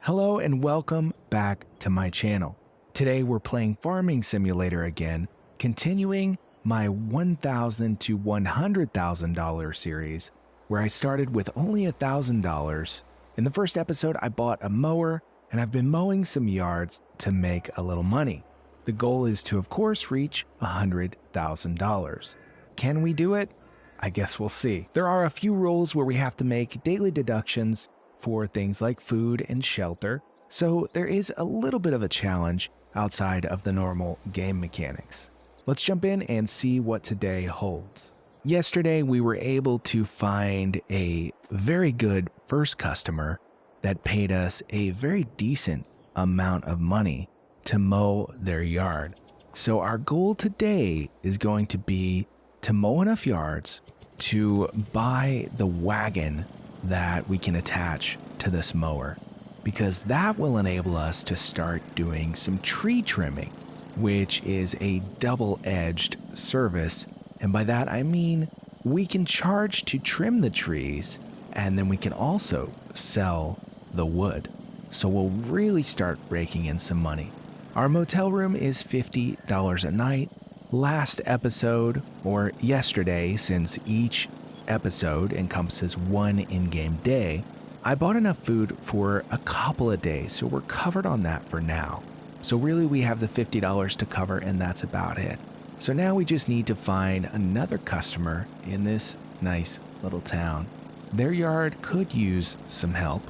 Hello and welcome back to my channel. Today we're playing Farming Simulator again, continuing my $1,000 to $100,000 series, where I started with only $1,000. In the first episode, I bought a mower and I've been mowing some yards to make a little money. The goal is to, of course, reach $100,000. Can we do it? I guess we'll see. There are a few rules where we have to make daily deductions for things like food and shelter, so there is a little bit of a challenge outside of the normal game mechanics. Let's jump in and see what today holds. Yesterday, we were able to find a very good first customer that paid us a very decent amount of money to mow their yard. So our goal today is going to be to mow enough yards to buy the wagon that we can attach to this mower, because that will enable us to start doing some tree trimming, which is a double-edged service. And by that I mean we can charge to trim the trees, and then we can also sell the wood. So we'll really start raking in some money. Our motel room is $50 a night. Last episode, or yesterday, since each episode encompasses one in-game day, I bought enough food for a couple of days, so we're covered on that for now. So really we have the $50 to cover, and that's about it. So now we just need to find another customer in this nice little town. Their yard could use some help.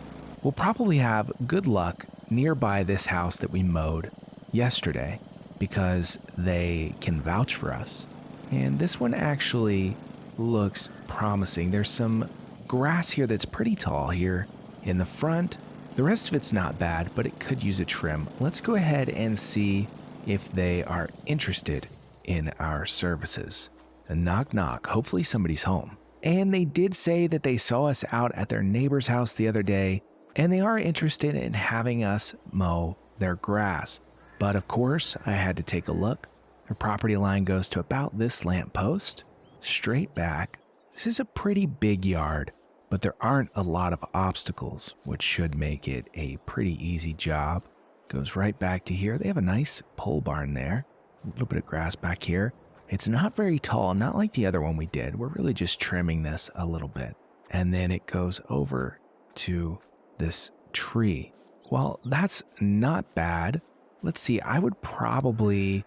We'll probably have good luck nearby this house that we mowed yesterday, because they can vouch for us. And this one actually looks promising. There's some grass here that's pretty tall here in the front. The rest of it's not bad, but it could use a trim. Let's go ahead and see if they are interested in our services. And knock knock, hopefully somebody's home. And they did say that they saw us out at their neighbor's house the other day, and they are interested in having us mow their grass. But of course, I had to take a look. Their property line goes to about this lamppost, straight back. This is a pretty big yard, but there aren't a lot of obstacles, which should make it a pretty easy job. Goes right back to here. They have a nice pole barn there. A little bit of grass back here. It's not very tall, not like the other one we did. We're really just trimming this a little bit. And then it goes over to this tree. Well, that's not bad. Let's see, I would probably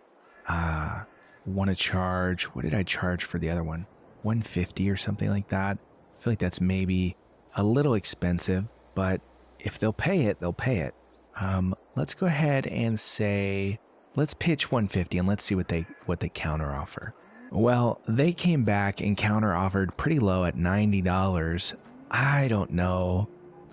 want to charge, what did I charge for the other one? $150 or something like that. I feel like that's maybe a little expensive, but if they'll pay it, they'll pay it. Let's go ahead and say, let's pitch $150 and let's see what they counter offer. Well, they came back and counter offered pretty low at $90. I don't know.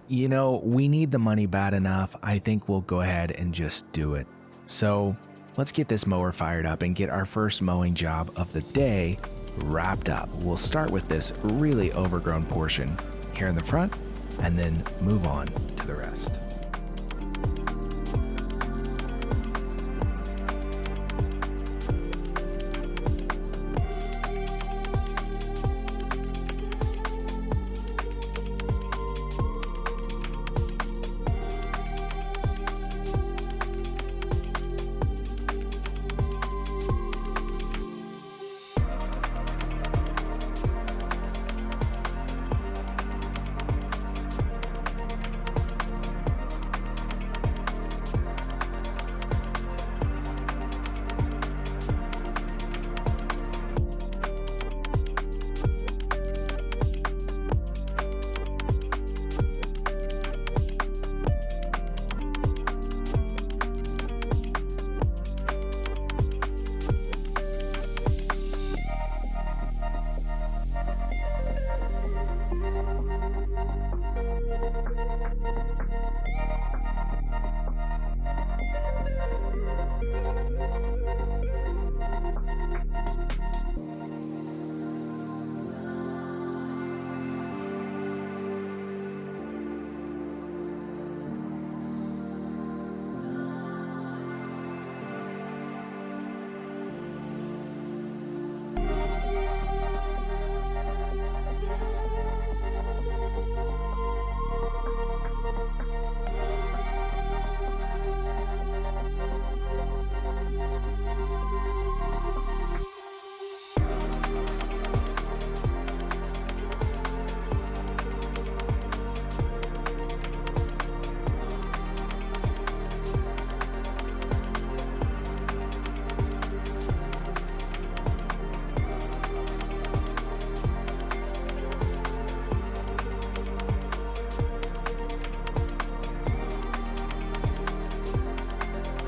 You know, we need the money bad enough. I think we'll go ahead and just do it. So let's get this mower fired up and get our first mowing job of the day wrapped up. We'll start with this really overgrown portion here in the front and then move on to the rest.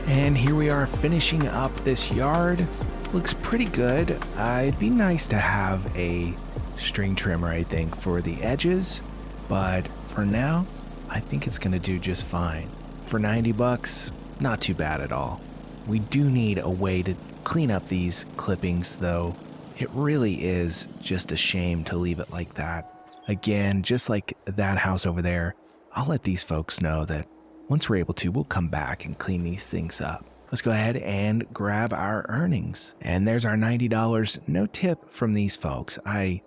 And here we are finishing up this yard. Looks pretty good. It'd be nice to have a string trimmer, I think, for the edges, but for now, I think it's gonna do just fine. For 90 bucks, not too bad at all. We do need a way to clean up these clippings though. It really is just a shame to leave it like that. Again, just like that house over there, I'll let these folks know that once we're able to, we'll come back and clean these things up. Let's go ahead and grab our earnings. And there's our $90. No tip from these folks. I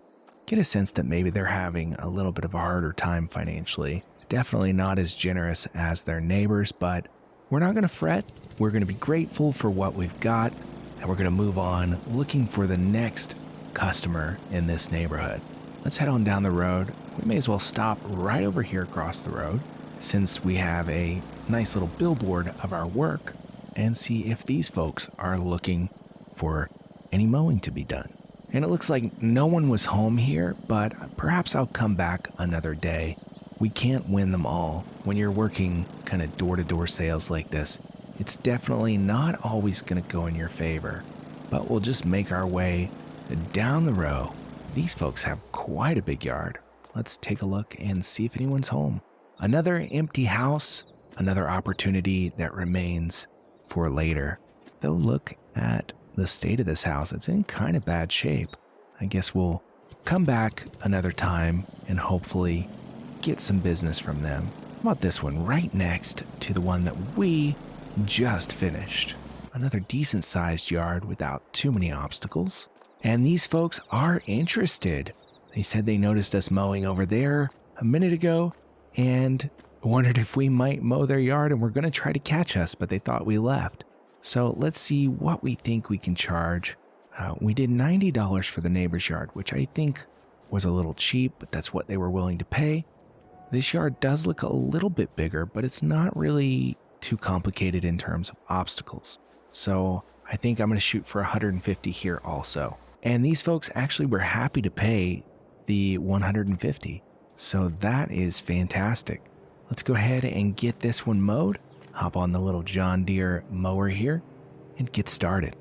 get a sense that maybe they're having a little bit of a harder time financially. Definitely not as generous as their neighbors, but we're not going to fret. We're going to be grateful for what we've got, and we're going to move on looking for the next customer in this neighborhood. Let's head on down the road. We may as well stop right over here across the road, since we have a nice little billboard of our work, and see if these folks are looking for any mowing to be done. And it looks like no one was home here, but perhaps I'll come back another day. We can't win them all. When you're working kind of door-to-door sales like this, it's definitely not always going to go in your favor. But we'll just make our way down the row. These folks have quite a big yard. Let's take a look and see if anyone's home. Another empty house, another opportunity that remains for later. Though look at the state of this house. It's in kind of bad shape. I guess we'll come back another time and hopefully get some business from them. How about this one right next to the one that we just finished? Another decent sized yard without too many obstacles. And these folks are interested. They said they noticed us mowing over there a minute ago and wondered if we might mow their yard and were going to try to catch us, but they thought we left. So let's see what we think we can charge. We did $90 for the neighbor's yard, which I think was a little cheap, but that's what they were willing to pay. This yard does look a little bit bigger, but it's not really too complicated in terms of obstacles. So I think I'm going to shoot for 150 here also. And these folks actually were happy to pay the 150. So that is fantastic. Let's go ahead and get this one mowed. Hop on the little John Deere mower here and get started.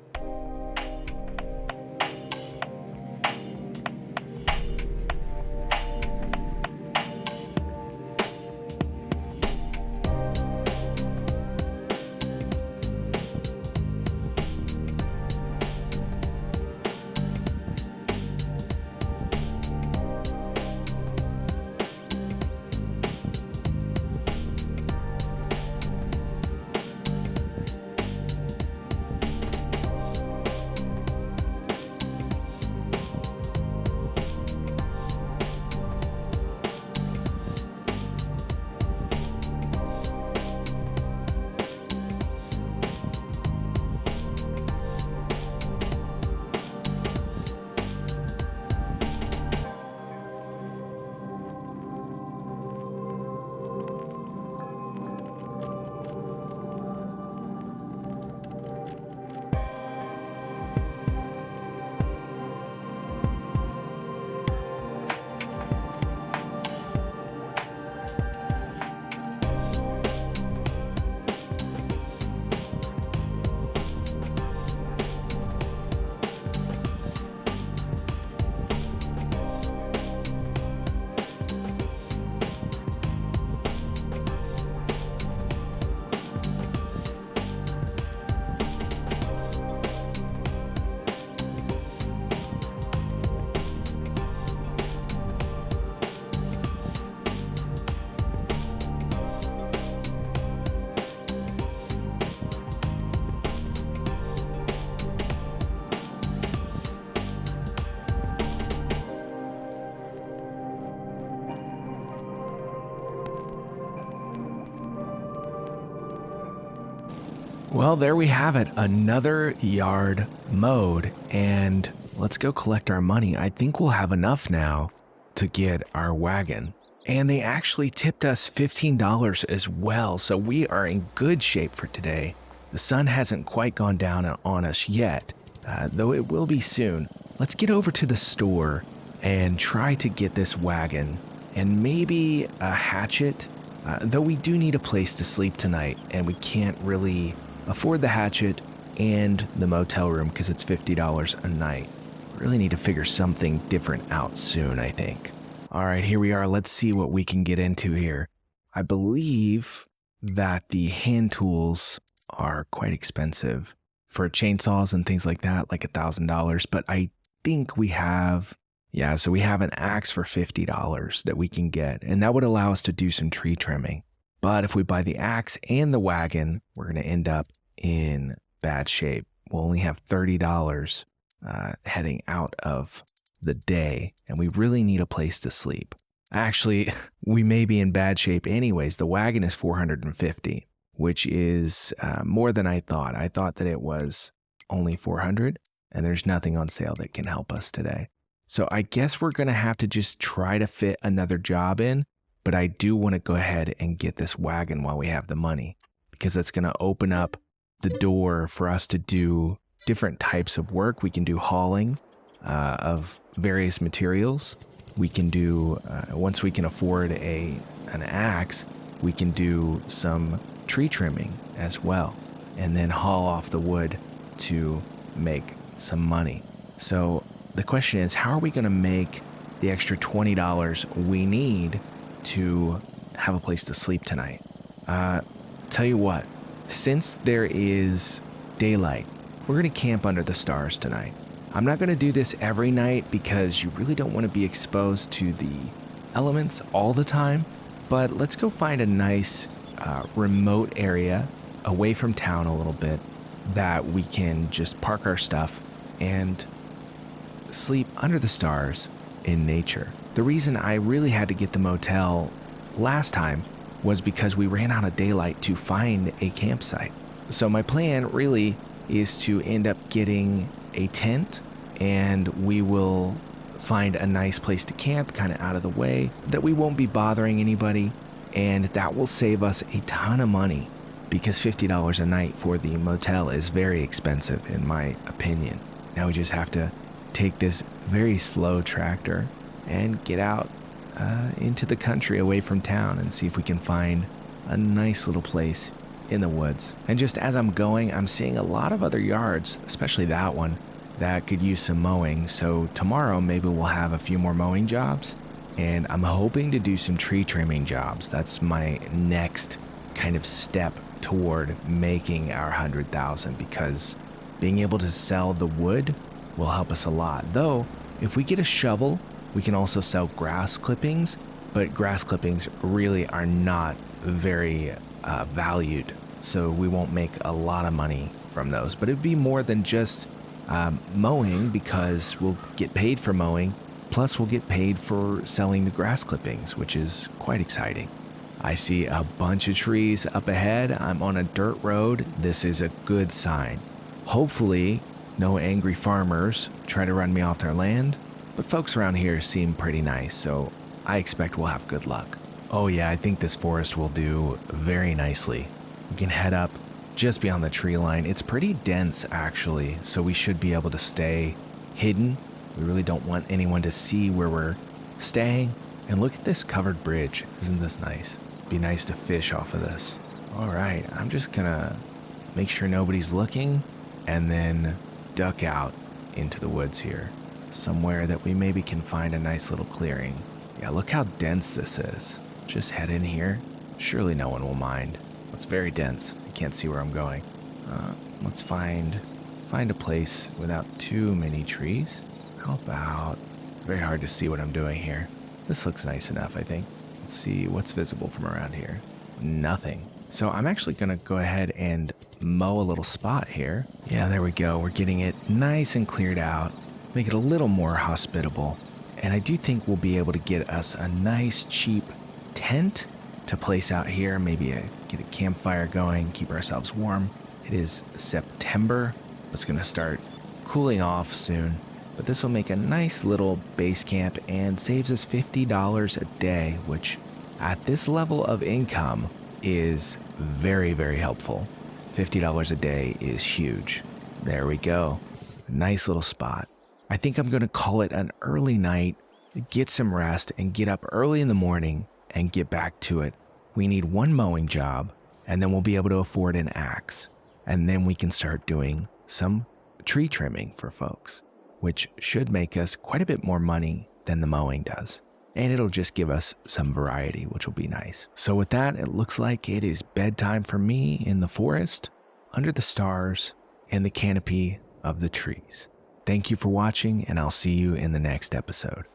Well, there we have it. Another yard mowed, and let's go collect our money. I think we'll have enough now to get our wagon. And they actually tipped us $15 as well, so we are in good shape for today. The sun hasn't quite gone down on us yet, though it will be soon. Let's get over to the store and try to get this wagon and maybe a hatchet, though we do need a place to sleep tonight, and we can't really afford the hatchet and the motel room because it's $50 a night. Really need to figure something different out soon, I think. All right, here we are. Let's see what we can get into here. I believe that the hand tools are quite expensive for chainsaws and things like that, like $1,000. But I think we have, so we have an axe for $50 that we can get, and that would allow us to do some tree trimming. But if we buy the axe and the wagon, we're going to end up in bad shape. We'll only have $30 heading out of the day, and we really need a place to sleep. Actually, we may be in bad shape anyways. The wagon is $450, which is more than I thought. I thought that it was only $400, and there's nothing on sale that can help us today. So I guess we're going to have to just try to fit another job in, but I do want to go ahead and get this wagon while we have the money, because that's going to open up the door for us to do different types of work. We can do hauling of various materials. We can do, once we can afford an axe, we can do some tree trimming as well, and then haul off the wood to make some money. So the question is, how are we going to make the extra $20 we need to have a place to sleep tonight? Tell you what, since there is daylight, we're going to camp under the stars tonight. I'm not going to do this every night because you really don't want to be exposed to the elements all the time, but let's go find a nice remote area away from town a little bit that we can just park our stuff and sleep under the stars in nature. The reason I really had to get the motel last time was because we ran out of daylight to find a campsite. So my plan really is to end up getting a tent, and we will find a nice place to camp kind of out of the way that we won't be bothering anybody, and that will save us a ton of money because $50 a night for the motel is very expensive in my opinion. Now we just have to take this very slow tractor and get out into the country away from town and see if we can find a nice little place in the woods. And just as I'm going, I'm seeing a lot of other yards, especially that one, that could use some mowing. So tomorrow maybe we'll have a few more mowing jobs, and I'm hoping to do some tree trimming jobs. That's my next kind of step toward making our 100,000, because being able to sell the wood will help us a lot. Though if we get a shovel, we can also sell grass clippings, but grass clippings really are not very valued, so we won't make a lot of money from those. But it'd be more than just mowing, because we'll get paid for mowing, plus we'll get paid for selling the grass clippings, which is quite exciting. I see a bunch of trees up ahead. I'm on a dirt road. This is a good sign. Hopefully no angry farmers try to run me off their land, but folks around here seem pretty nice, so I expect we'll have good luck. Oh yeah, I think this forest will do very nicely. We can head up just beyond the tree line. It's pretty dense actually, so we should be able to stay hidden. We really don't want anyone to see where we're staying. And look at this covered bridge. Isn't this nice? Be nice to fish off of this. All right, I'm just gonna make sure nobody's looking and then duck out into the woods here, somewhere that we maybe can find a nice little clearing. Yeah, look how dense this is. Just head in here. Surely no one will mind. It's very dense. I can't see where I'm going. Let's find a place without too many trees. How about, it's very hard to see what I'm doing here. This looks nice enough, I think. Let's see what's visible from around here. Nothing. So I'm actually gonna go ahead and mow a little spot here. Yeah, there we go. We're getting it nice and cleared out. Make it a little more hospitable. And I do think we'll be able to get us a nice cheap tent to place out here. Maybe get a campfire going, keep ourselves warm. It is September. It's gonna start cooling off soon. But this will make a nice little base camp and saves us $50 a day, which at this level of income is very, very helpful. $50 a day is huge. There we go. Nice little spot. I think I'm going to call it an early night, get some rest, and get up early in the morning and get back to it. We need one mowing job, and then we'll be able to afford an axe. And then we can start doing some tree trimming for folks, which should make us quite a bit more money than the mowing does. And it'll just give us some variety, which will be nice. So with that, it looks like it is bedtime for me in the forest, under the stars, and the canopy of the trees. Thank you for watching, and I'll see you in the next episode.